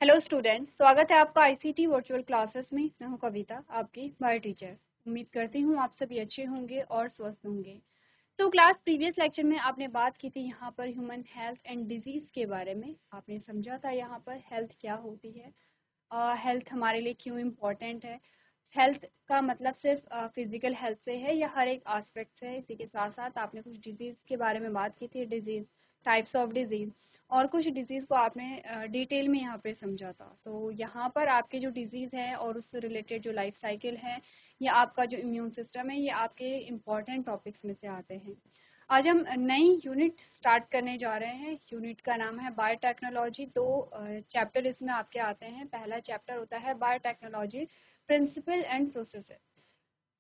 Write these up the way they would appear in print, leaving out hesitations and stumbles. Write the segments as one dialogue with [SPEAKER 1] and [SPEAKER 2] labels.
[SPEAKER 1] Hello student, स्वागत है आपका आईसीटी वर्चुअल क्लासेस में। मैं हूं कविता, आपकी बायो टीचर। उम्मीद करती हूं आप सभी अच्छे होंगे और स्वस्थ होंगे। तो क्लास प्रीवियस लेक्चर में आपने बात की थी यहाँ पर ह्यूमन हेल्थ एंड डिजीज के बारे में। आपने समझा था यहाँ पर हेल्थ क्या होती है, हेल्थ हमारे लिए क्यों इम्पोर्टेंट है। हेल्थ का मतलब सिर्फ फिजिकल हेल्थ से है या हर एक आस्पेक्ट से है। इसी के साथ साथ आपने कुछ डिजीज़ के बारे में बात की थी, डिजीज़, टाइप्स ऑफ डिजीज़, और कुछ डिजीज़ को आपने डिटेल में यहाँ पे समझा था। तो यहाँ पर आपके जो डिजीज़ है और उससे रिलेटेड जो लाइफ साइकिल है या आपका जो इम्यून सिस्टम है, ये आपके इम्पॉर्टेंट टॉपिक्स में से आते हैं। आज हम नई यूनिट स्टार्ट करने जा रहे हैं। यूनिट का नाम है बायोटेक्नोलॉजी। दो चैप्टर इसमें आपके आते हैं। पहला चैप्टर होता है biotechnology principle and processes.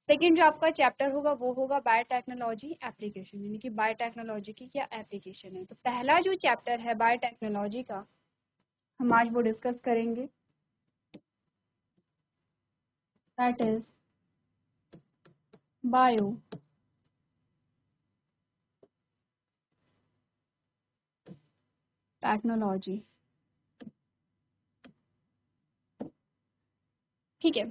[SPEAKER 1] Second जो आपका चैप्टर होगा वो होगा बायोटेक्नोलॉजी एप्लीकेशन, यानी कि बायोटेक्नोलॉजी की क्या एप्लीकेशन है। तो पहला जो चैप्टर है बायोटेक्नोलॉजी का, हम आज वो डिस्कस करेंगे। That is bio technology. ठीक है,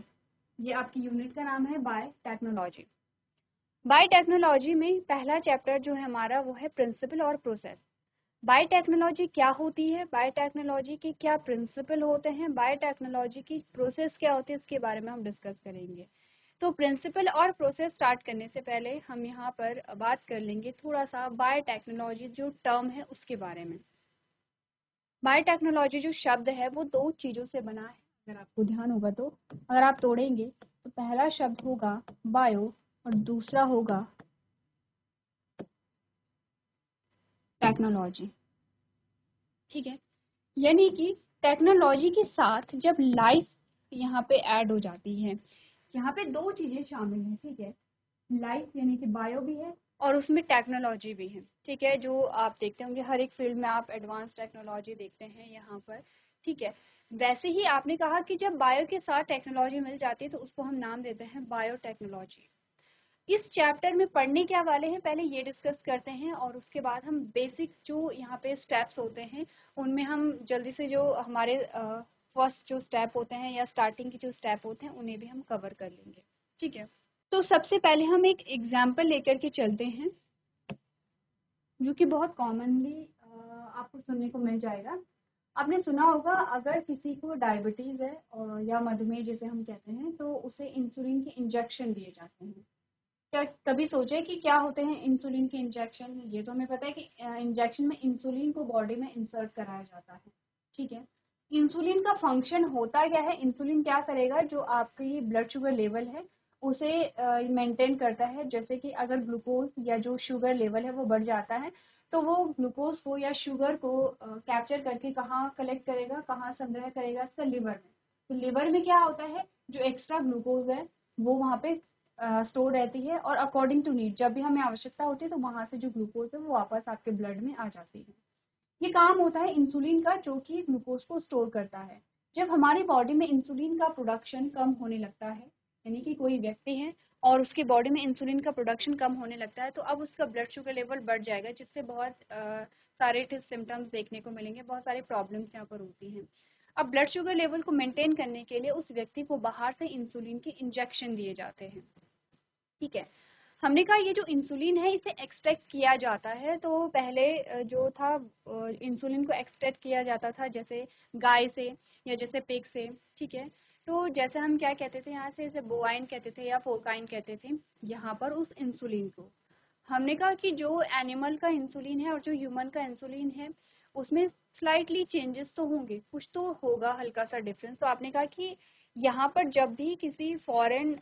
[SPEAKER 1] ये आपकी यूनिट का नाम है बायोटेक्नोलॉजी। बायोटेक्नोलॉजी में पहला चैप्टर जो है हमारा वो है प्रिंसिपल और प्रोसेस। बायोटेक्नोलॉजी क्या होती है, बायोटेक्नोलॉजी के क्या प्रिंसिपल होते हैं, बायोटेक्नोलॉजी की प्रोसेस क्या होती है, इसके बारे में हम डिस्कस करेंगे। तो प्रिंसिपल और प्रोसेस स्टार्ट करने से पहले हम यहाँ पर बात कर लेंगे थोड़ा सा बायोटेक्नोलॉजी जो टर्म है उसके बारे में। बायोटेक्नोलॉजी जो शब्द है वो दो चीज़ों से बना है। अगर आपको ध्यान होगा तो अगर आप तोड़ेंगे तो पहला शब्द होगा बायो और दूसरा होगा टेक्नोलॉजी। ठीक है, यानी कि टेक्नोलॉजी के साथ जब लाइफ यहाँ पे ऐड हो जाती है, यहाँ पे दो चीज़ें शामिल हैं। ठीक है, लाइफ यानी कि बायो भी है और उसमें टेक्नोलॉजी भी है। ठीक है, जो आप देखते होंगे हर एक फील्ड में आप एडवांस टेक्नोलॉजी देखते हैं यहाँ पर। ठीक है, वैसे ही आपने कहा कि जब बायो के साथ टेक्नोलॉजी मिल जाती है तो उसको हम नाम देते हैं बायोटेक्नोलॉजी। इस चैप्टर में पढ़ने क्या वाले हैं पहले ये डिस्कस करते हैं, और उसके बाद हम बेसिक जो यहाँ पे स्टेप्स होते हैं उनमें हम जल्दी से जो हमारे फर्स्ट जो स्टेप होते हैं या स्टार्टिंग के जो स्टेप होते हैं उन्हें भी हम कवर कर लेंगे। ठीक है, तो सबसे पहले हम एक एग्जाम्पल लेकर के चलते हैं जो कि बहुत कॉमनली आपको सुनने को मिल जाएगा। आपने सुना होगा अगर किसी को डायबिटीज़ है या मधुमेह जिसे हम कहते हैं, तो उसे इंसुलिन के इंजेक्शन दिए जाते हैं। क्या कभी सोचे कि क्या होते हैं इंसुलिन के इंजेक्शन? ये तो हमें पता है कि इंजेक्शन में इंसुलिन को बॉडी में इंसर्ट कराया जाता है। ठीक है, इंसुलिन का फंक्शन होता क्या है? इंसुलिन क्या करेगा, जो आपकी ब्लड शुगर लेवल है उसे मेंटेन करता है। जैसे कि अगर ग्लूकोज या जो शुगर लेवल है वो बढ़ जाता है तो वो ग्लूकोज को या शुगर को कैप्चर करके कहाँ कलेक्ट करेगा, कहाँ संग्रह करेगा? इसका लिवर में। तो लिवर में क्या होता है, जो एक्स्ट्रा ग्लूकोज है वो वहाँ पे स्टोर रहती है, और अकॉर्डिंग टू नीड जब भी हमें आवश्यकता होती है तो वहाँ से जो ग्लूकोज है वो वापस आपके ब्लड में आ जाती है। ये काम होता है इंसुलिन का, जो कि ग्लूकोज को स्टोर करता है। जब हमारी बॉडी में इंसुलिन का प्रोडक्शन कम होने लगता है, यानी कि कोई व्यक्ति है और उसकी बॉडी में इंसुलिन का प्रोडक्शन कम होने लगता है, तो अब उसका ब्लड शुगर लेवल बढ़ जाएगा, जिससे बहुत सारे सिम्टम्स देखने को मिलेंगे, बहुत सारे प्रॉब्लम्स यहाँ पर होती हैं। अब ब्लड शुगर लेवल को मेंटेन करने के लिए उस व्यक्ति को बाहर से इंसुलिन के इंजेक्शन दिए जाते हैं। ठीक है, हमने कहा ये जो इंसुलिन है इसे एक्सट्रैक्ट किया जाता है। तो पहले जो था इंसुलिन को एक्सट्रैक्ट किया जाता था जैसे गाय से या जैसे पिग से। ठीक है, तो जैसे हम क्या कहते थे यहाँ से, इसे बोवाइन कहते थे या फोर्काइन कहते थे यहाँ पर उस इंसुलिन को। हमने कहा कि जो एनिमल का इंसुलिन है और जो ह्यूमन का इंसुलिन है उसमें स्लाइटली चेंजेस तो होंगे, कुछ तो होगा, हल्का सा डिफरेंस। तो आपने कहा कि यहाँ पर जब भी किसी फॉरेन,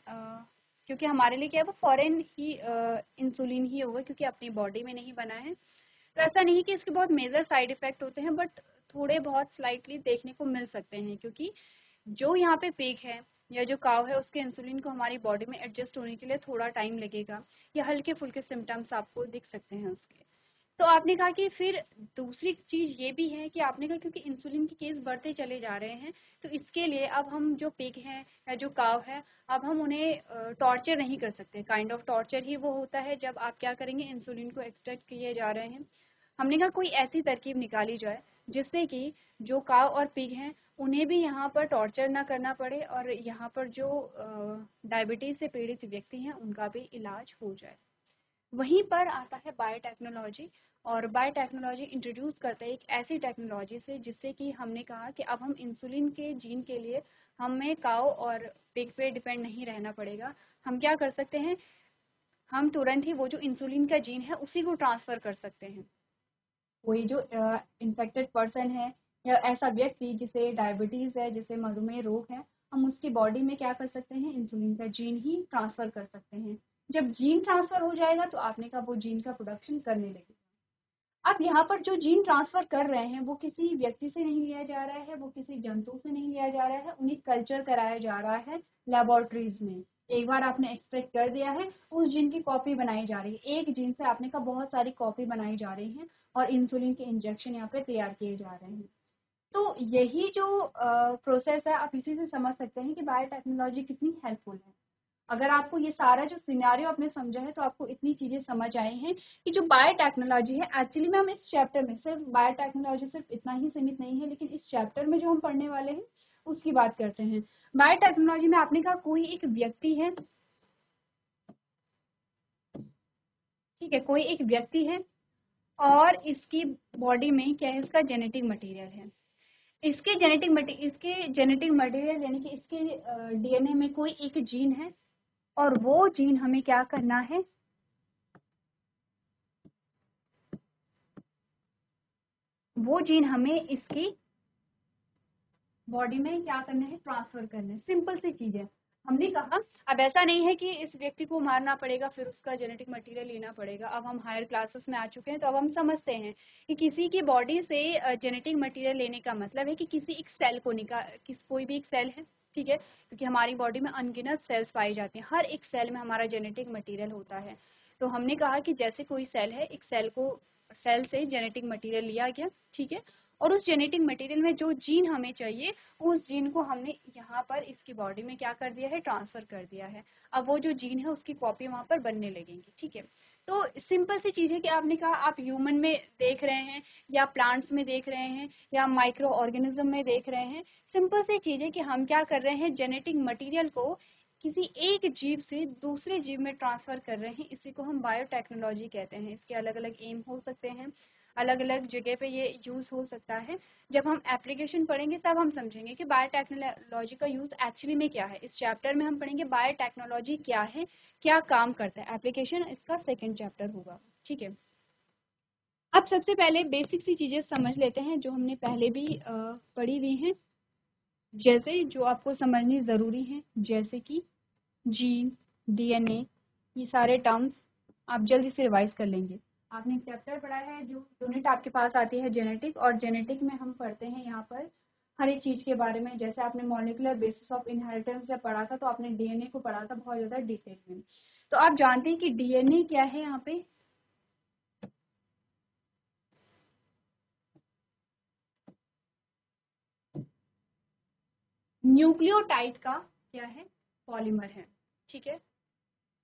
[SPEAKER 1] क्योंकि हमारे लिए क्या है वो फॉरेन ही इंसुलिन ही होगा क्योंकि अपनी बॉडी में नहीं बना है। तो ऐसा नहीं कि इसके बहुत मेजर साइड इफेक्ट होते हैं, बट थोड़े बहुत स्लाइटली देखने को मिल सकते हैं, क्योंकि जो यहाँ पे पिग है या जो काव है उसके इंसुलिन को हमारी बॉडी में एडजस्ट होने के लिए थोड़ा टाइम लगेगा, या हल्के फुल्के सिम्टम्स आपको दिख सकते हैं उसके। तो आपने कहा कि फिर दूसरी चीज़ ये भी है कि आपने कहा क्योंकि इंसुलिन के केस बढ़ते चले जा रहे हैं, तो इसके लिए अब हम जो पिग हैं या जो काव है, अब हम उन्हें टॉर्चर नहीं कर सकते। काइंड ऑफ टॉर्चर ही वो होता है जब आप क्या करेंगे, इंसुलिन को एक्सट्रैक्ट किए जा रहे हैं। हमने कहा कोई ऐसी तरकीब निकाली जाए जिससे कि जो काव और पिग हैं उन्हें भी यहाँ पर टॉर्चर ना करना पड़े और यहाँ पर जो डायबिटीज से पीड़ित व्यक्ति हैं उनका भी इलाज हो जाए। वहीं पर आता है बायोटेक्नोलॉजी, और बायोटेक्नोलॉजी इंट्रोड्यूस करता है एक ऐसी टेक्नोलॉजी से जिससे कि हमने कहा कि अब हम इंसुलिन के जीन के लिए हमें काऊ और पिग पे डिपेंड नहीं रहना पड़ेगा। हम क्या कर सकते हैं, हम तुरंत ही वो जो इंसुलिन का जीन है उसी को ट्रांसफ़र कर सकते हैं। कोई जो इन्फेक्टेड पर्सन है या ऐसा व्यक्ति जिसे डायबिटीज़ है, जिसे मधुमेह रोग है, हम उसकी बॉडी में क्या कर सकते हैं, इंसुलिन का जीन ही ट्रांसफ़र कर सकते हैं। जब जीन ट्रांसफ़र हो जाएगा तो आपने कहा वो जीन का प्रोडक्शन करने लगेगा। अब यहाँ पर जो जीन ट्रांसफ़र कर रहे हैं वो किसी व्यक्ति से नहीं लिया जा रहा है, वो किसी जंतु से नहीं लिया जा रहा है, उन्हें कल्चर कराया जा रहा है लेबोरेटरीज में। एक बार आपने एक्सट्रैक्ट कर दिया है, उस जीन की कॉपी बनाई जा रही है। एक जीन से आपने कहा बहुत सारी कॉपी बनाई जा रही हैं और इंसुलिन के इंजेक्शन यहाँ पे तैयार किए जा रहे हैं। तो यही जो प्रोसेस है, आप इसी से समझ सकते हैं कि बायोटेक्नोलॉजी कितनी हेल्पफुल है। अगर आपको ये सारा जो सिनेरियो आपने समझा है तो आपको इतनी चीज़ें समझ आई हैं कि जो बायोटेक्नोलॉजी है, एक्चुअली में हम इस चैप्टर में सिर्फ बायोटेक्नोलॉजी सिर्फ इतना ही सीमित नहीं है, लेकिन इस चैप्टर में जो हम पढ़ने वाले हैं उसकी बात करते हैं। बायोटेक्नोलॉजी में आपने कहा कोई एक व्यक्ति है, ठीक है, कोई एक व्यक्ति है और इसकी बॉडी में क्या है, इसका जेनेटिक मटेरियल है। इसके जेनेटिक मटेरियल यानी कि इसके डीएनए में कोई एक जीन है और वो जीन हमें क्या करना है, वो जीन हमें इसकी बॉडी में क्या करना है, ट्रांसफर करना है। सिंपल सी चीज है। हमने कहा अब ऐसा नहीं है कि इस व्यक्ति को मारना पड़ेगा फिर उसका जेनेटिक मटेरियल लेना पड़ेगा। अब हम हायर क्लासेस में आ चुके हैं तो अब हम समझते हैं कि किसी की बॉडी से जेनेटिक मटेरियल लेने का मतलब है कि किसी एक सेल को कोई भी एक सेल है, ठीक है, क्योंकि हमारी बॉडी में अनगिनत सेल्स पाई जाती हैं, हर एक सेल में हमारा जेनेटिक मटेरियल होता है। तो हमने कहा कि जैसे कोई सेल है, एक सेल से जेनेटिक मटेरियल लिया गया, ठीक है, और उस जेनेटिक मटेरियल में जो जीन हमें चाहिए उस जीन को हमने यहाँ पर इसकी बॉडी में क्या कर दिया है, ट्रांसफर कर दिया है। अब वो जो जीन है उसकी कॉपी वहाँ पर बनने लगेंगी, ठीक है। तो सिंपल सी चीज़ है कि आपने कहा आप ह्यूमन में देख रहे हैं या प्लांट्स में देख रहे हैं या माइक्रो ऑर्गेनिज्म में देख रहे हैं। सिंपल सी चीज़ है कि हम क्या कर रहे हैं, जेनेटिक मटीरियल को किसी एक जीव से दूसरे जीव में ट्रांसफ़र कर रहे हैं। इसी को हम बायोटेक्नोलॉजी कहते हैं। इसके अलग अलग एम हो सकते हैं, अलग अलग जगह पे ये यूज़ हो सकता है। जब हम एप्लीकेशन पढ़ेंगे तब हम समझेंगे कि बायोटेक्नोलॉजी का यूज़ एक्चुअली में क्या है। इस चैप्टर में हम पढ़ेंगे बायोटेक्नोलॉजी क्या है, क्या काम करता है। एप्लीकेशन इसका सेकेंड चैप्टर होगा, ठीक है। अब सबसे पहले बेसिक सी चीज़ें समझ लेते हैं जो हमने पहले भी पढ़ी हुई हैं, जैसे जो आपको समझनी ज़रूरी है, जैसे कि जीन, डीएनए, ये सारे टर्म्स आप जल्दी से रिवाइज कर लेंगे। आपने चैप्टर पढ़ा है, जो यूनिट आपके पास आती है जेनेटिक, और जेनेटिक में हम पढ़ते हैं यहाँ पर हर एक चीज़ के बारे में। जैसे आपने मॉलिक्यूलर बेसिस ऑफ इनहेरिटेंस जब पढ़ा था तो आपने डीएनए को पढ़ा था बहुत ज़्यादा डिटेल में। तो आप जानते हैं कि डीएनए क्या है, यहाँ पे न्यूक्लियोटाइड का क्या है, पॉलीमर है, ठीक है,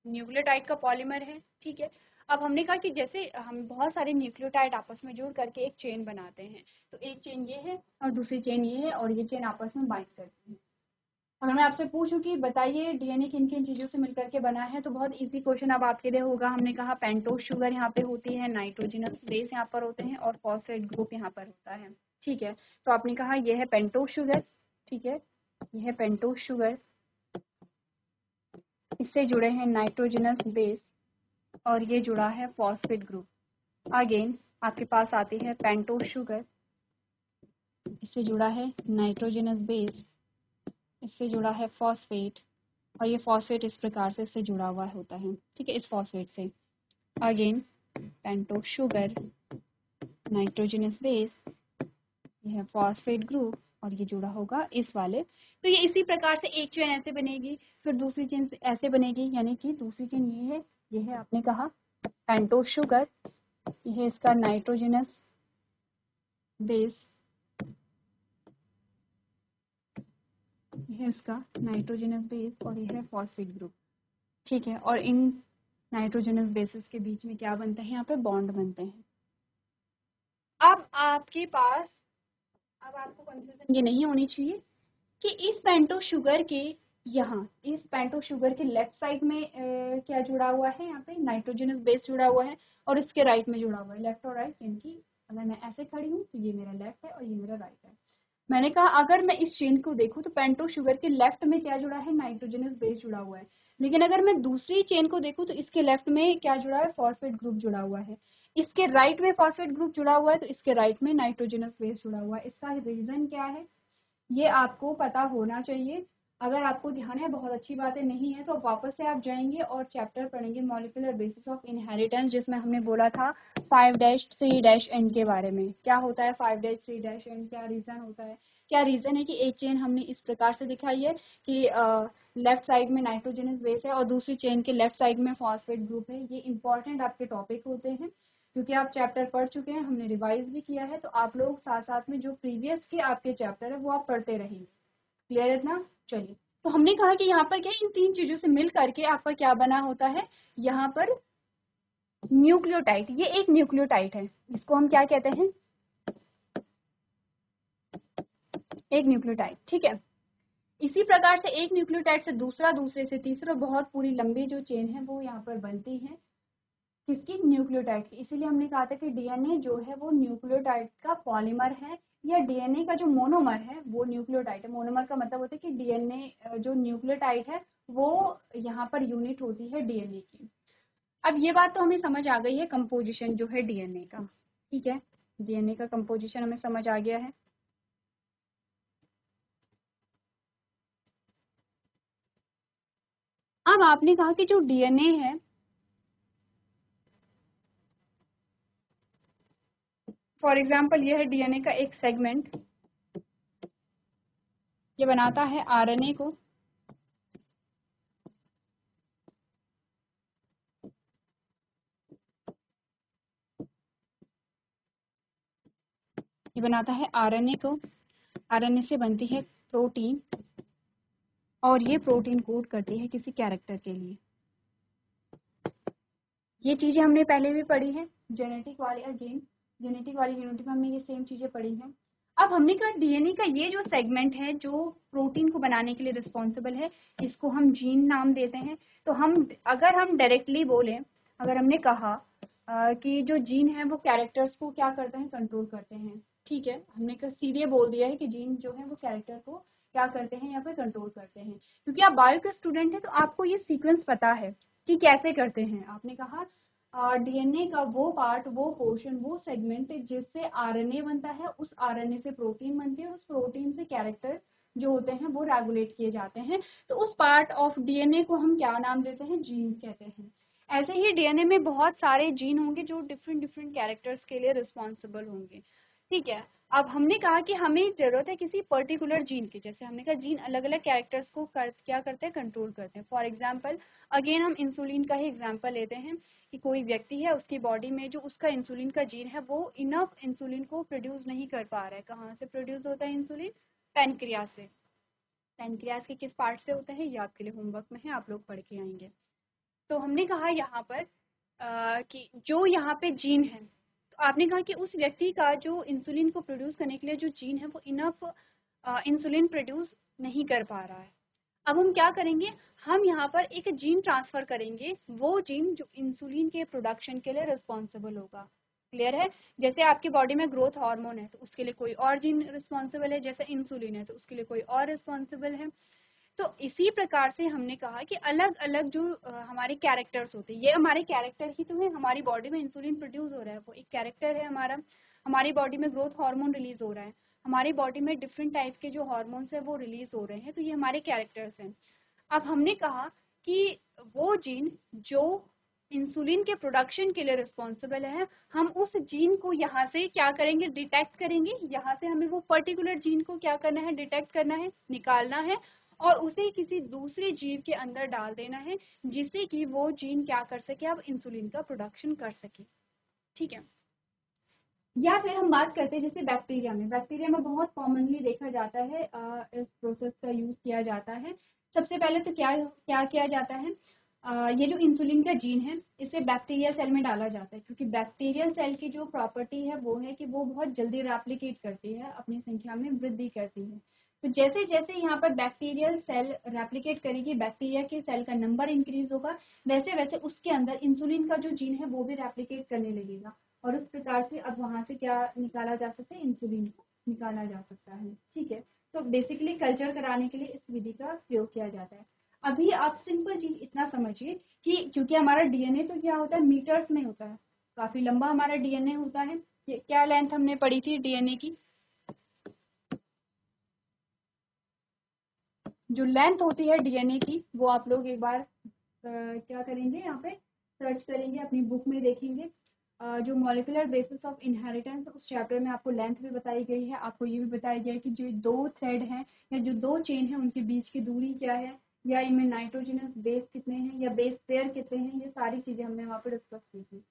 [SPEAKER 1] न्यूक्लियोटाइड का पॉलीमर है, ठीक है। अब हमने कहा कि जैसे हम बहुत सारे न्यूक्लियोटाइड आपस में जुड़ करके एक चेन बनाते हैं, तो एक चेन ये है और दूसरी चेन ये है और ये चेन आपस में बाइंड करती है। अगर मैं आपसे पूछूं कि बताइए डीएनए किन किन चीज़ों से मिलकर के बना है, तो बहुत इजी क्वेश्चन अब आपके लिए होगा। हमने कहा पेंटोज शुगर यहाँ पे होती है, नाइट्रोजनस बेस यहाँ पर होते हैं और फॉस्फेट ग्रुप यहाँ पर होता है, ठीक है। तो आपने कहा यह है पेंटोज शुगर, ठीक है, यह है पेंटोज शुगर, इससे जुड़े हैं नाइट्रोजनस बेस और ये जुड़ा है फॉस्फेट ग्रुप। अगेन आपके पास आती है पेंटोज शुगर, इससे जुड़ा है नाइट्रोजनस बेस, इससे जुड़ा है फॉस्फेट, और ये फॉस्फेट इस प्रकार से इससे जुड़ा हुआ होता है, ठीक है, इस फॉस्फेट से। Again pentose sugar, nitrogenous base, ये है फॉस्फेट ग्रुप और ये जुड़ा होगा इस वाले। तो ये इसी प्रकार से एक चेन ऐसे बनेगी, फिर दूसरी चेन ऐसे बनेगी, यानी कि दूसरी चेन ये है आपने कहा पेंटोज शुगर, ये है इसका नाइट्रोजनस बेस, ये है इसका नाइट्रोजनस बेस और ये है फॉस्फेट ग्रुप, ठीक है। और इन नाइट्रोजनस बेसिस के बीच में क्या बनते हैं, यहाँ पे बॉन्ड बनते हैं। अब आपके पास अब आपको कंफ्यूजन ये नहीं होनी चाहिए कि इस पेंटो शुगर के यहाँ, इस पेंटो शुगर के लेफ्ट साइड में क्या जुड़ा हुआ है, यहाँ पे नाइट्रोजनस बेस जुड़ा हुआ है, और इसके राइट में जुड़ा हुआ है, लेफ्ट और राइट, यानी कि अगर मैं ऐसे खड़ी हूँ तो ये मेरा लेफ्ट है और ये मेरा राइट है। मैंने कहा अगर मैं इस चेन को देखूँ तो पेंटो शुगर के लेफ्ट में क्या जुड़ा है, नाइट्रोजनस बेस जुड़ा हुआ है, लेकिन अगर मैं दूसरी चेन को देखूँ तो इसके लेफ्ट में क्या जुड़ा है, फॉस्फेट ग्रुप जुड़ा हुआ है, इसके राइट में फॉस्फेट ग्रुप जुड़ा हुआ है, तो इसके राइट में नाइट्रोजनस बेस जुड़ा हुआ है। इसका रीजन क्या है ये आपको पता होना चाहिए। अगर आपको ध्यान है, बहुत अच्छी बातें नहीं है, तो वापस से आप जाएंगे और चैप्टर पढ़ेंगे मॉलिक्यूलर बेसिस ऑफ इनहेरिटेंस, जिसमें हमने बोला था 5-3-N के बारे में। क्या होता है 5-3-N, क्या रीजन होता है, क्या रीजन है कि एक चेन हमने इस प्रकार से दिखाई है कि लेफ्ट साइड में नाइट्रोजनस बेस है और दूसरी चेन के लेफ्ट साइड में फॉस्फेट ग्रुप है। ये इंपॉर्टेंट आपके टॉपिक होते हैं क्योंकि आप चैप्टर पढ़ चुके हैं, हमने रिवाइज भी किया है, तो आप लोग साथ साथ में जो प्रीवियस के आपके चैप्टर है वो आप पढ़ते रहेंगे। क्लियर है ना। चलिए, तो हमने कहा कि यहाँ पर क्या इन तीन चीजों से मिल करके आपका क्या बना होता है, यहाँ पर न्यूक्लियोटाइड। ये एक न्यूक्लियोटाइड है, इसको हम क्या कहते हैं, एक न्यूक्लियोटाइड। ठीक है, इसी प्रकार से एक न्यूक्लियोटाइड से दूसरा, दूसरे से तीसरा, बहुत पूरी लंबी जो चेन है वो यहाँ पर बनती है किसकी, न्यूक्लियोटाइड की। इसीलिए हमने कहा था कि डीएनए जो है वो न्यूक्लियोटाइड का पॉलीमर है, या डीएनए का जो मोनोमर है वो न्यूक्लियोटाइड है। मोनोमर का मतलब होता है कि डीएनए जो न्यूक्लियोटाइड है वो यहाँ पर यूनिट होती है डीएनए की। अब ये बात तो हमें समझ आ गई है कंपोजिशन जो है डीएनए का। ठीक है, डीएनए का कंपोजिशन हमें समझ आ गया है। अब आपने कहा कि जो डीएनए है, फॉर एग्जाम्पल ये है डीएनए का एक सेगमेंट, ये बनाता है आरएनए को, ये बनाता है आरएनए को, आरएनए से बनती है प्रोटीन, और ये प्रोटीन कोड करती है किसी कैरेक्टर के लिए। ये चीजें हमने पहले भी पढ़ी है जेनेटिक वाले, अगेन जेनेटिक वाली यूनिट में हमने ये सेम चीजें पढ़ी हैं। अब हमने कहा डीएनए का ये जो सेगमेंट है जो प्रोटीन को बनाने के लिए रिस्पॉन्सिबल है, इसको हम जीन नाम देते हैं। तो हम अगर हम डायरेक्टली बोले, अगर हमने कहा कि जो जीन है वो कैरेक्टर्स को क्या करते हैं, कंट्रोल करते हैं। ठीक है, हमने सीधे बोल दिया है कि जीन जो है वो कैरेक्टर को क्या करते हैं, यहाँ पे कंट्रोल करते हैं। क्योंकि आप बायो के स्टूडेंट हैं तो आपको ये सीक्वेंस पता है कि कैसे करते हैं। आपने कहा डीएनए का वो पार्ट, वो पोर्शन, वो सेगमेंट जिससे आरएनए बनता है, उस आरएनए से प्रोटीन बनती है, और उस प्रोटीन से कैरेक्टर जो होते हैं वो रेगुलेट किए जाते हैं। तो उस पार्ट ऑफ डीएनए को हम क्या नाम देते हैं, जीन कहते हैं। ऐसे ही डीएनए में बहुत सारे जीन होंगे जो डिफरेंट डिफरेंट कैरेक्टर्स के लिए रिस्पॉन्सिबल होंगे। ठीक है, अब हमने कहा कि हमें जरूरत है किसी पर्टिकुलर जीन की, जैसे हमने कहा जीन अलग अलग कैरेक्टर्स को क्या करते हैं, कंट्रोल करते हैं। फॉर एग्जाम्पल अगेन हम इंसुलिन का ही एग्जाम्पल लेते हैं कि कोई व्यक्ति है, उसकी बॉडी में जो उसका इंसुलिन का जीन है वो इनफ इंसुलिन को प्रोड्यूस नहीं कर पा रहा है। कहाँ से प्रोड्यूस होता है इंसुलिन, पैनक्रियाज से। पैनक्रियाज के किस पार्ट से होता है ये आपके लिए होमवर्क में है, आप लोग पढ़ के आएंगे। तो हमने कहा यहाँ पर कि जो यहाँ पे जीन है, तो आपने कहा कि उस व्यक्ति का जो इंसुलिन को प्रोड्यूस करने के लिए जो जीन है वो इनफ इंसुलिन प्रोड्यूस नहीं कर पा रहा है। अब हम क्या करेंगे, हम यहाँ पर एक जीन ट्रांसफर करेंगे, वो जीन जो इंसुलिन के प्रोडक्शन के लिए रिस्पॉन्सिबल होगा। क्लियर है। जैसे आपकी बॉडी में ग्रोथ हार्मोन है तो उसके लिए कोई और जीन रिस्पॉन्सिबल है, जैसे इंसुलिन है तो उसके लिए कोई और रिस्पॉन्सिबल है। तो इसी प्रकार से हमने कहा कि अलग अलग जो हमारे कैरेक्टर्स होते हैं, ये हमारे कैरेक्टर ही तो है। हमारी बॉडी में इंसुलिन प्रोड्यूस हो रहा है वो एक कैरेक्टर है हमारा। हमारी बॉडी में ग्रोथ हार्मोन रिलीज हो रहा है, हमारी बॉडी में डिफरेंट टाइप के जो हार्मोन्स है वो रिलीज हो रहे हैं, तो ये हमारे कैरेक्टर्स हैं। अब हमने कहा कि वो जीन जो इंसुलिन के प्रोडक्शन के लिए रिस्पॉन्सिबल है, हम उस जीन को यहाँ से क्या करेंगे, डिटेक्ट करेंगे। यहाँ से हमें वो पर्टिकुलर जीन को क्या करना है, डिटेक्ट करना है, निकालना है, और उसे किसी दूसरे जीव के अंदर डाल देना है जिससे कि वो जीन क्या कर सके, अब इंसुलिन का प्रोडक्शन कर सके। ठीक है, या फिर हम बात करते हैं जैसे बैक्टीरिया में। बैक्टीरिया में बहुत कॉमनली देखा जाता है, इस प्रोसेस का यूज किया जाता है। सबसे पहले तो क्या क्या किया जाता है, ये जो इंसुलिन का जीन है इसे बैक्टीरियल सेल में डाला जाता है, क्योंकि बैक्टीरियल सेल की जो प्रॉपर्टी है वो है कि वो बहुत जल्दी रेप्लिकेट करती है, अपनी संख्या में वृद्धि करती है। तो जैसे जैसे यहाँ पर बैक्टीरियल सेल रेप्लिकेट करेगी, बैक्टीरिया के सेल का नंबर इंक्रीज होगा, वैसे वैसे उसके अंदर इंसुलिन का जो जीन है वो भी रेप्लिकेट करने लगेगा, और उस प्रकार से अब वहां से क्या निकाला जा सकता है, इंसुलिन को निकाला जा सकता है। ठीक है, तो बेसिकली कल्चर कराने के लिए इस विधि का प्रयोग किया जाता है। अभी आप सिंपल चीज इतना समझिए कि क्योंकि हमारा डीएनए तो क्या होता है, मीटर्स में होता है, काफी लंबा हमारा डीएनए होता है। क्या लेंथ हमने पढ़ी थी डीएनए की, जो लेंथ होती है डीएनए की वो आप लोग एक बार क्या करेंगे, यहाँ पे सर्च करेंगे, अपनी बुक में देखेंगे। जो मॉलिक्यूलर बेसिस ऑफ इनहेरिटेंस उस चैप्टर में आपको लेंथ भी बताई गई है, आपको ये भी बताया गया है कि जो दो थ्रेड हैं या जो दो चेन है उनके बीच की दूरी क्या है, या इनमें नाइट्रोजनस बेस कितने हैं या बेस पेयर कितने हैं, ये सारी चीजें हमने वहाँ पर डिस्कस की थी।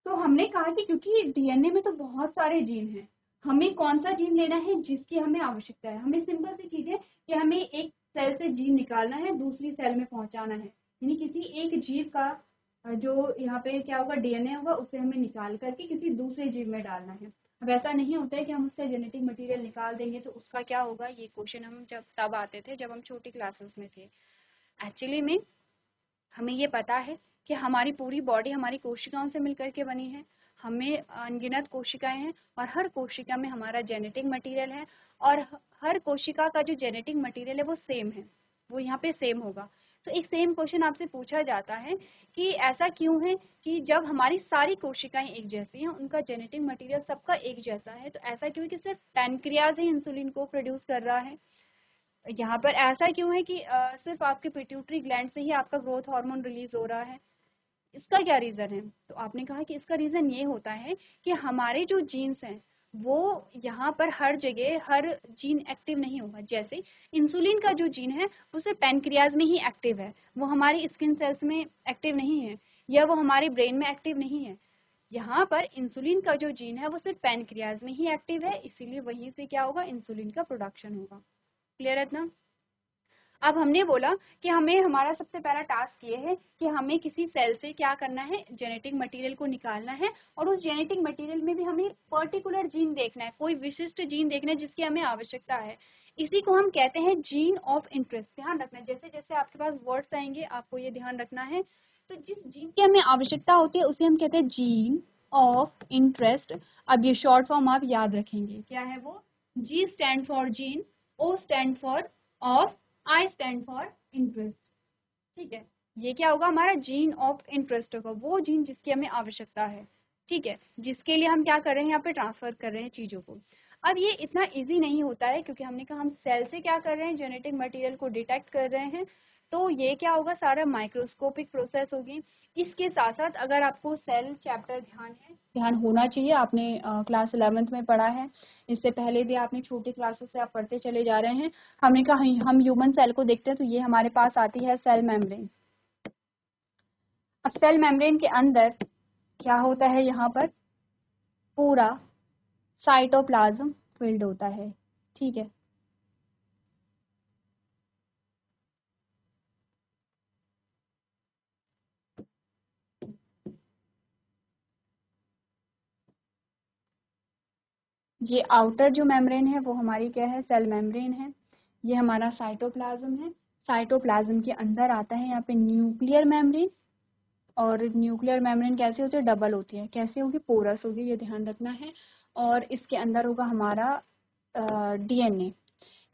[SPEAKER 1] तो हमने कहा कि क्योंकि डीएनए में तो बहुत सारे जीन हैं, हमें कौन सा जीन लेना है जिसकी हमें आवश्यकता है। हमें सिंपल सी चीज है कि हमें एक सेल से जीन निकालना है, दूसरी सेल में पहुंचाना है, यानी किसी एक जीव का जो यहाँ पे क्या होगा डीएनए होगा उसे हमें निकाल करके किसी दूसरे जीव में डालना है। अब ऐसा नहीं होता है कि हम उससे जेनेटिक मटेरियल निकाल देंगे तो उसका क्या होगा, ये क्वेश्चन हम जब तब आते थे जब हम छोटी क्लासेस में थे। एक्चुअली में हमें ये पता है कि हमारी पूरी बॉडी हमारी कोशिकाओं से मिलकर के बनी है, हमें अनगिनत कोशिकाएं हैं और हर कोशिका में हमारा जेनेटिक मटेरियल है, और हर कोशिका का जो जेनेटिक मटेरियल है वो सेम है, वो यहाँ पे सेम होगा। तो एक सेम क्वेश्चन आपसे पूछा जाता है कि ऐसा क्यों है कि जब हमारी सारी कोशिकाएं एक जैसी हैं, उनका जेनेटिक मटेरियल सबका एक जैसा है, तो ऐसा क्यों है कि सिर्फ पैनक्रियाज ही इंसुलिन को प्रोड्यूस कर रहा है। यहाँ पर ऐसा क्यों है कि सिर्फ आपके पिट्यूटरी ग्लैंड से ही आपका ग्रोथ हार्मोन रिलीज हो रहा है, इसका क्या रीजन है। तो आपने कहा कि इसका रीजन ये होता है कि हमारे जो जीन्स हैं वो यहाँ पर हर जगह हर जीन एक्टिव नहीं होगा। जैसे इंसुलिन का जो जीन है वो सिर्फ पैनक्रियाज में ही एक्टिव है, वो हमारी स्किन सेल्स में एक्टिव नहीं है, या वो हमारे ब्रेन में एक्टिव नहीं है। यहाँ पर इंसुलिन का जो जीन है वो सिर्फ पैनक्रियाज में ही एक्टिव है, इसीलिए वहीं से क्या होगा, इंसुलिन का प्रोडक्शन होगा। क्लियर है इतना। अब हमने बोला कि हमें हमारा सबसे पहला टास्क ये है कि हमें किसी सेल से क्या करना है, जेनेटिक मटेरियल को निकालना है, और उस जेनेटिक मटेरियल में भी हमें पर्टिकुलर जीन देखना है, कोई विशिष्ट जीन देखना है जिसकी हमें आवश्यकता है। इसी को हम कहते हैं जीन ऑफ इंटरेस्ट। ध्यान रखना है, जैसे जैसे आपके पास वर्ड्स आएंगे आपको ये ध्यान रखना है। तो जिस जीन की हमें आवश्यकता होती है उसे हम कहते हैं जीन ऑफ इंटरेस्ट। अब ये शॉर्ट फॉर्म आप याद रखेंगे, क्या है वो, G stand for gene, O stand for of, I stand for interest. ठीक है, ये क्या होगा, हमारा जीन ऑफ इंटरेस्ट होगा, वो जीन जिसकी हमें आवश्यकता है। ठीक है, जिसके लिए हम क्या कर रहे हैं, यहाँ पे ट्रांसफर कर रहे हैं चीजों को। अब ये इतना इजी नहीं होता है, क्योंकि हमने कहा हम सेल से क्या कर रहे हैं, जेनेटिक मटेरियल को डिटेक्ट कर रहे हैं। तो ये क्या होगा, सारा माइक्रोस्कोपिक प्रोसेस होगी। इसके साथ साथ अगर आपको सेल चैप्टर ध्यान होना चाहिए, आपने क्लास 11th में पढ़ा है, इससे पहले भी आपने छोटी क्लासेस से आप पढ़ते चले जा रहे हैं। हमने कहा हम ह्यूमन सेल को देखते हैं तो ये हमारे पास आती है सेल मेम्ब्रेन। अब सेल मेम्ब्रेन के अंदर क्या होता है, यहाँ पर पूरा साइटोप्लाज्म फिल्ड होता है। ठीक है, ये आउटर जो मेम्ब्रेन है वो हमारी क्या है, सेल मेम्ब्रेन है। ये हमारा साइटोप्लाज्म है। साइटोप्लाज्म के अंदर आता है यहाँ पे न्यूक्लियर मेम्ब्रेन, और न्यूक्लियर मेम्ब्रेन कैसे होती है, डबल होती है। कैसे होगी, पोरस होगी, ये ध्यान रखना है। और इसके अंदर होगा हमारा डीएनए।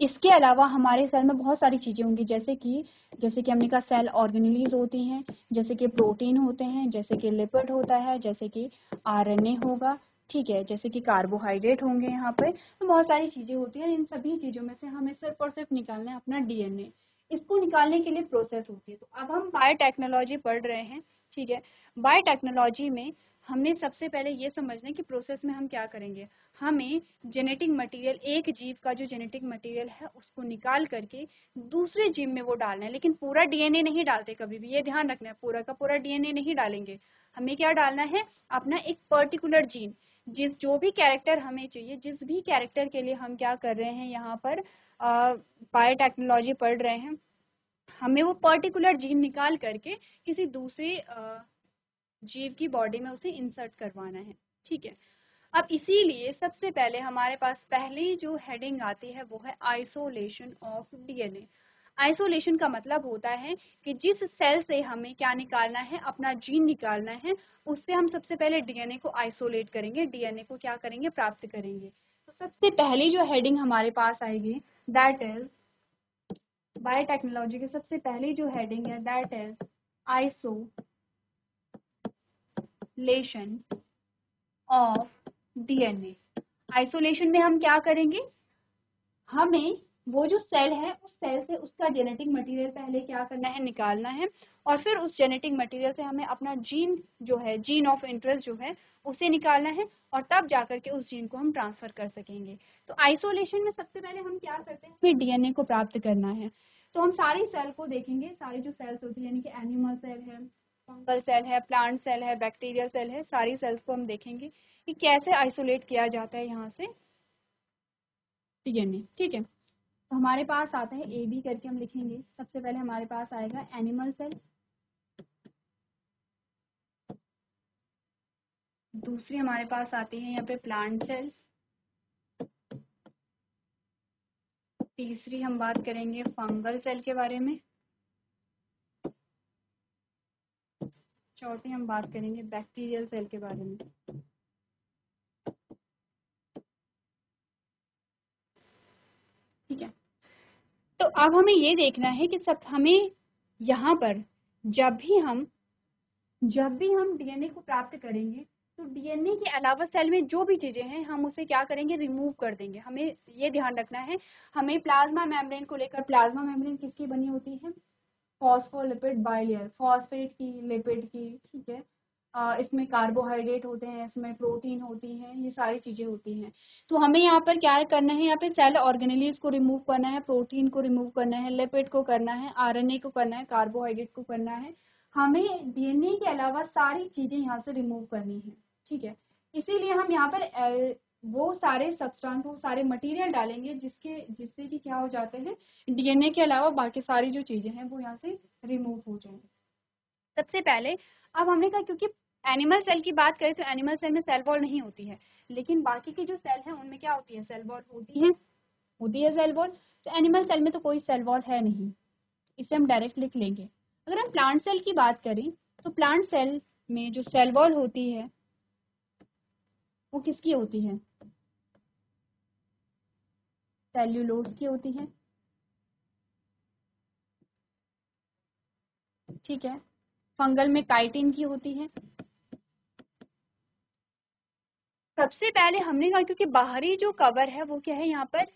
[SPEAKER 1] इसके अलावा हमारे सेल में बहुत सारी चीजें होंगी, जैसे कि हमने कहा सेल ऑर्गेनेलीज होती हैं, जैसे कि प्रोटीन होते हैं, जैसे कि लिपिड होता है, जैसे कि आरएनए होगा। ठीक है, जैसे कि कार्बोहाइड्रेट होंगे यहाँ पे। तो बहुत सारी चीजें होती हैं, इन सभी चीजों में से हमें सिर्फ और सिर्फ निकालना है अपना डीएनए। इसको निकालने के लिए प्रोसेस होती है। तो अब हम बायोटेक्नोलॉजी पढ़ रहे हैं। ठीक है, बायोटेक्नोलॉजी में हमने सबसे पहले ये समझना है कि प्रोसेस में हम क्या करेंगे। हमें जेनेटिक मटेरियल, एक जीव का जो जेनेटिक मटेरियल है उसको निकाल करके दूसरे जीव में वो डालना है, लेकिन पूरा डीएनए नहीं डालते कभी भी, ये ध्यान रखना है, पूरा का पूरा डीएनए नहीं डालेंगे। हमें क्या डालना है, अपना एक पर्टिकुलर जीन, जो भी कैरेक्टर हमें चाहिए, जिस भी कैरेक्टर के लिए हम क्या कर रहे हैं, यहाँ पर बायोटेक्नोलॉजी पढ़ रहे हैं, हमें वो पर्टिकुलर जीन निकाल करके किसी दूसरे जीव की बॉडी में उसे इंसर्ट करवाना है, ठीक है। अब इसीलिए सबसे पहले हमारे पास पहली जो हेडिंग आती है वो है आइसोलेशन ऑफ डीएनए। आइसोलेशन का मतलब होता है कि जिस सेल से हमें क्या निकालना है, अपना जीन निकालना है, उससे हम सबसे पहले डीएनए को आइसोलेट करेंगे, डीएनए को क्या करेंगे, प्राप्त करेंगे। तो सबसे पहली जो हेडिंग हमारे पास आएगी दैट इज बायोटेक्नोलॉजी की सबसे पहली जो हेडिंग है that is isolation of DNA. Isolation में हम क्या करेंगे, हमें वो जो सेल है उस सेल से उसका जेनेटिक मटेरियल पहले क्या करना है, निकालना है, और फिर उस जेनेटिक मटेरियल से हमें अपना जीन जो है, जीन ऑफ इंटरेस्ट जो है, उसे निकालना है, और तब जाकर के उस जीन को हम ट्रांसफर कर सकेंगे। तो आइसोलेशन में सबसे पहले हम क्या करते हैं, फिर डीएनए को प्राप्त करना है। तो हम सारी सेल को देखेंगे, सारी जो सेल्स होती है, यानी कि एनिमल सेल है, फंगल सेल है, प्लांट सेल है, बैक्टीरियल सेल है, सारी सेल्स को हम देखेंगे कि कैसे आइसोलेट किया जाता है यहाँ से डीएनए, ठीक है। तो हमारे पास आता है ए बी करके हम लिखेंगे। सबसे पहले हमारे पास आएगा एनिमल सेल, दूसरी हमारे पास आती है यहाँ पे प्लांट सेल, तीसरी हम बात करेंगे फंगल सेल के बारे में, चौथी हम बात करेंगे बैक्टीरियल सेल के बारे में। ठीक है, तो अब हमें ये देखना है कि सब हमें यहाँ पर जब भी हम डीएनए को प्राप्त करेंगे तो डीएनए के अलावा सेल में जो भी चीजें हैं हम उसे क्या करेंगे, रिमूव कर देंगे। हमें ये ध्यान रखना है, हमें प्लाज्मा मेम्ब्रेन को लेकर, प्लाज्मा मेम्ब्रेन किसकी बनी होती है, फॉस्फोलिपिड बाइलेयर, फॉस्फेट की, लिपिड की, ठीक है। इसमें कार्बोहाइड्रेट होते हैं, इसमें प्रोटीन होती हैं, ये सारी चीजें होती हैं। तो हमें यहाँ पर क्या करना है, यहाँ पे सेल ऑर्गेनेलीज को रिमूव करना है, प्रोटीन को रिमूव करना है, लिपिड को करना है, आरएनए को करना है, कार्बोहाइड्रेट को करना है। हमें डीएनए के अलावा सारी चीजें यहाँ से रिमूव करनी है, ठीक है। इसीलिए हम यहाँ पर वो सारे सब्सटेंस, वो सारे मटेरियल डालेंगे जिससे कि क्या हो जाते हैं, डीएनए के अलावा बाकी सारी जो चीजें हैं वो यहाँ से रिमूव हो जाएंगी। सबसे पहले अब हमने कहा, क्योंकि एनिमल सेल की बात करें तो एनिमल सेल में सेल वॉल नहीं होती है, लेकिन बाकी की जो सेल है उनमें क्या होती है, सेल वॉल होती है सेल वॉल। तो एनिमल सेल में तो कोई सेल वॉल है नहीं, इसे हम डायरेक्ट लिख लेंगे। अगर हम प्लांट सेल की बात करें तो प्लांट सेल में जो सेल वॉल होती है वो किसकी होती है, सेल्यूलोज की होती है, ठीक है। फंगल में काइटिन की होती है। सबसे पहले हमने कहा क्योंकि बाहरी जो कवर है वो क्या है यहाँ पर,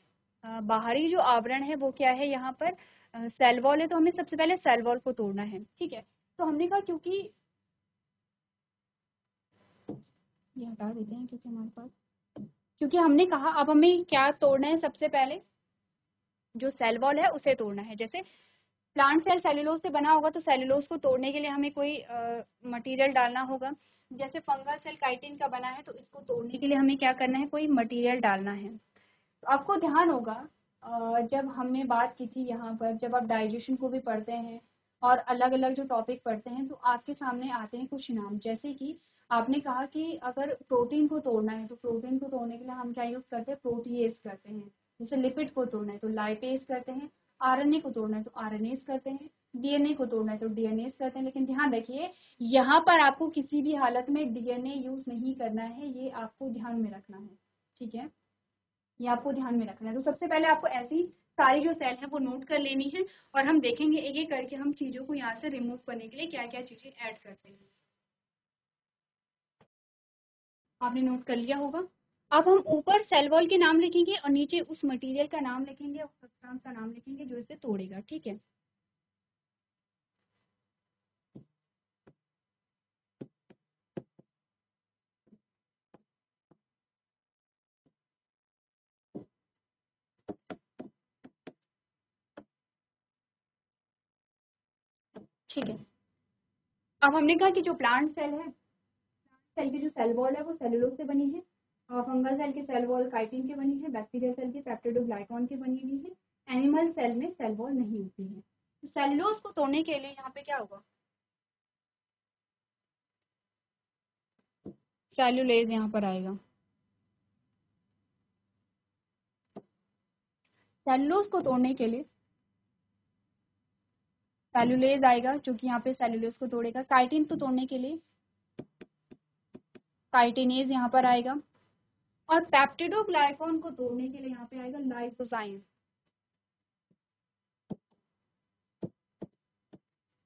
[SPEAKER 1] बाहरी जो आवरण है वो क्या है यहाँ पर, सेल वॉल है, तो हमें सबसे पहले सेल वॉल को तोड़ना है, ठीक है। तो हमने कहा क्योंकि ये हटा देते हैं क्योंकि हमारे पास, क्योंकि हमने कहा अब हमें क्या तोड़ना है, सबसे पहले जो सेल वॉल है उसे तोड़ना है। जैसे प्लांट सेल सेल्यूलोज से बना होगा तो सेल्यूलोज को तोड़ने के लिए हमें कोई मटेरियल डालना होगा। जैसे फंगल सेल काइटिन का बना है तो इसको तोड़ने के लिए हमें क्या करना है, कोई मटेरियल डालना है। तो आपको ध्यान होगा जब हमने बात की थी यहाँ पर, जब आप डाइजेशन को भी पढ़ते हैं और अलग अलग जो टॉपिक पढ़ते हैं तो आपके सामने आते हैं कुछ नाम, जैसे कि आपने कहा कि अगर प्रोटीन को तोड़ना है तो प्रोटीन को तोड़ने के लिए हम क्या यूज करते हैं, प्रोटीएज करते हैं। जैसे लिपिड को तोड़ना है तो लाइपेज करते हैं, आरएनए को तोड़ना है तो आरएनएज करते हैं, डीएनए को तोड़ना है तो डीएनएज करते हैं। लेकिन ध्यान रखिए यहाँ पर आपको किसी भी हालत में डीएनए यूज नहीं करना है, ये आपको ध्यान में रखना है, ठीक है। ये आपको ध्यान में रखना है। तो सबसे पहले आपको ऐसी सारी जो सेल है वो नोट कर लेनी है, और हम देखेंगे एक एक करके हम चीजों को यहाँ से रिमूव करने के लिए क्या क्या चीजें ऐड करते हैं। आपने नोट कर लिया होगा। अब हम ऊपर सेल वॉल के नाम लिखेंगे और नीचे उस मटेरियल का नाम लिखेंगे और सब्सटेंस का नाम लिखेंगे जो इसे तोड़ेगा, ठीक है। ठीक है, अब हमने कहा कि जो प्लांट सेल है, सेल की जो सेल वॉल है वो सेलुलोज से बनी है, फंगल सेल की सेल वॉल काइटिन की बनी है, बैक्टीरियल सेल की पेप्टिडोग्लाइकॉन की बनी हुई है, एनिमल सेल में सेल वॉल नहीं होती है। तो सेलुलोज तोड़ने के लिए यहाँ पे क्या होगा, सेल्यूलेज यहाँ पर आएगा। सेलुलोज को तोड़ने के लिए सेल्यूलेज आएगा, जो कि यहाँ पे सेल्यूलोज को तोड़ेगा। काइटिन को तोड़ने के लिए काइटिनेज यहाँ पर आएगा। और पेप्टिडोग्लाइकॉन को तोड़ने के लिए यहाँ पे आएगा लाइसोजाइम।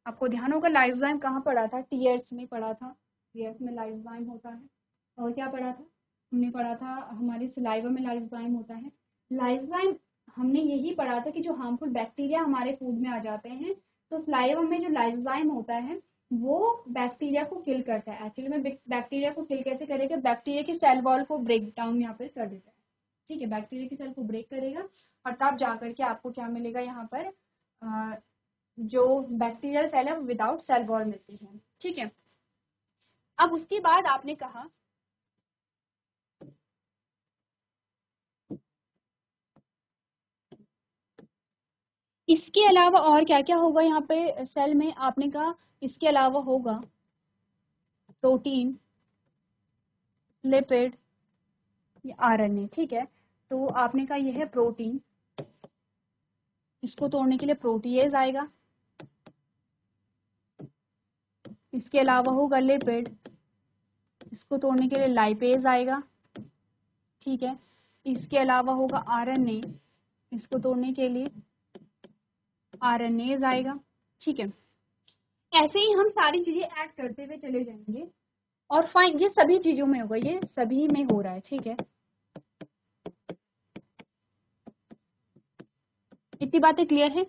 [SPEAKER 1] आपको ध्यान होगा लाइसोजाइम कहाँ पढ़ा था, टीएर्स में पढ़ा था। टीएर्स में लाइसोजाइम होता है। और क्या पढ़ा था, हमने पढ़ा था हमारी सलाइवा में लाइसोजाइम होता है। लाइसोजाइम हमने यही पढ़ा था कि जो हार्मफुल बैक्टीरिया हमारे फूड में आ जाते हैं, तो सलाइवा में जो लाइसोजाइम होता है वो बैक्टीरिया को किल करता है। एक्चुअली में बैक्टीरिया को किल कैसे करेगा, बैक्टीरिया की सेल वॉल को ब्रेक डाउन यहाँ पर कर देता है। ठीक है, बैक्टीरिया की सेल को ब्रेक करेगा और तब जाकर के आपको क्या मिलेगा, यहाँ पर जो बैक्टीरियल सेल है विदाउट सेल वॉल मिलती है। ठीक है, अब उसके बाद आपने कहा इसके अलावा और क्या क्या होगा यहाँ पे सेल में, आपने कहा इसके अलावा होगा प्रोटीन, लिपिड, आरएनए। ठीक है, तो आपने कहा यह है प्रोटीन, इसको तोड़ने के लिए प्रोटीएज आएगा। इसके अलावा होगा लिपिड, इसको तोड़ने के लिए लाइपेज आएगा। ठीक है, इसके अलावा होगा आरएनए, इसको तोड़ने के लिए आरएनएज आएगा। ठीक है, ऐसे ही हम सारी चीजें ऐड करते हुए चले जाएंगे और फाइन ये सभी चीजों में होगा, ये सभी में हो रहा है। ठीक है, इतनी बातें क्लियर है।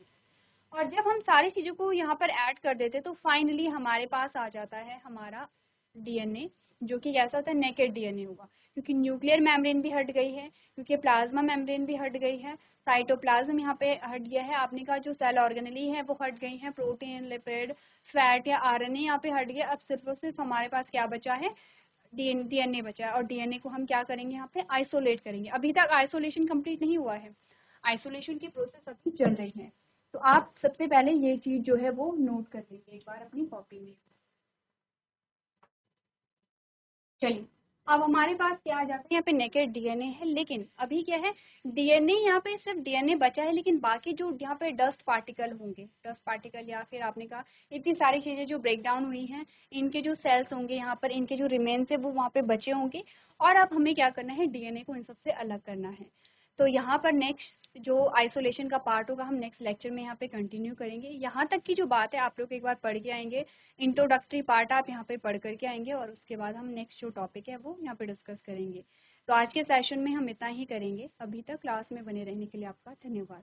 [SPEAKER 1] और जब हम सारी चीजों को यहाँ पर ऐड कर देते तो फाइनली हमारे पास आ जाता है हमारा डीएनए, जो कि कैसा होता है, नेकेड डीएनए होगा, क्योंकि न्यूक्लियर मेम्ब्रेन भी हट गई है, क्योंकि प्लाज्मा मेम्ब्रेन भी हट गई है, साइटोप्लाज्म यहाँ पे हट गया है, आपने कहा जो सेल ऑर्गेनेली है वो हट गई है, प्रोटीन, लिपिड, फैट या आरएनए यहाँ पे हट गया। अब सिर्फ और सिर्फ हमारे पास क्या बचा है, डीएनए बचा है। और डीएनए को हम क्या करेंगे, यहाँ पे आइसोलेट करेंगे। अभी तक आइसोलेशन कंप्लीट नहीं हुआ है, आइसोलेशन की प्रोसेस अभी चल रही है। तो आप सबसे पहले ये चीज जो है वो नोट कर लीजिए एक बार अपनी कॉपी में। चलिए, अब हमारे पास क्या आ जाता है, यहाँ पे नेकेड डीएनए है, लेकिन अभी क्या है, डीएनए यहाँ पे सिर्फ डीएनए बचा है, लेकिन बाकी जो यहाँ पे डस्ट पार्टिकल होंगे, डस्ट पार्टिकल या फिर आपने कहा इतनी सारी चीजें जो ब्रेक डाउन हुई हैं, इनके जो सेल्स होंगे यहाँ पर, इनके जो रिमेन्स है वो वहाँ पे बचे होंगे। और अब हमें क्या करना है, डीएनए को इन सबसे अलग करना है। तो यहाँ पर नेक्स्ट जो आइसोलेशन का पार्ट होगा हम नेक्स्ट लेक्चर में यहाँ पे कंटिन्यू करेंगे। यहाँ तक की जो बात है आप लोग एक बार पढ़ के आएंगे, इंट्रोडक्टरी पार्ट आप यहाँ पे पढ़ करके आएंगे और उसके बाद हम नेक्स्ट जो टॉपिक है वो यहाँ पे डिस्कस करेंगे। तो आज के सेशन में हम इतना ही करेंगे। अभी तक क्लास में बने रहने के लिए आपका धन्यवाद।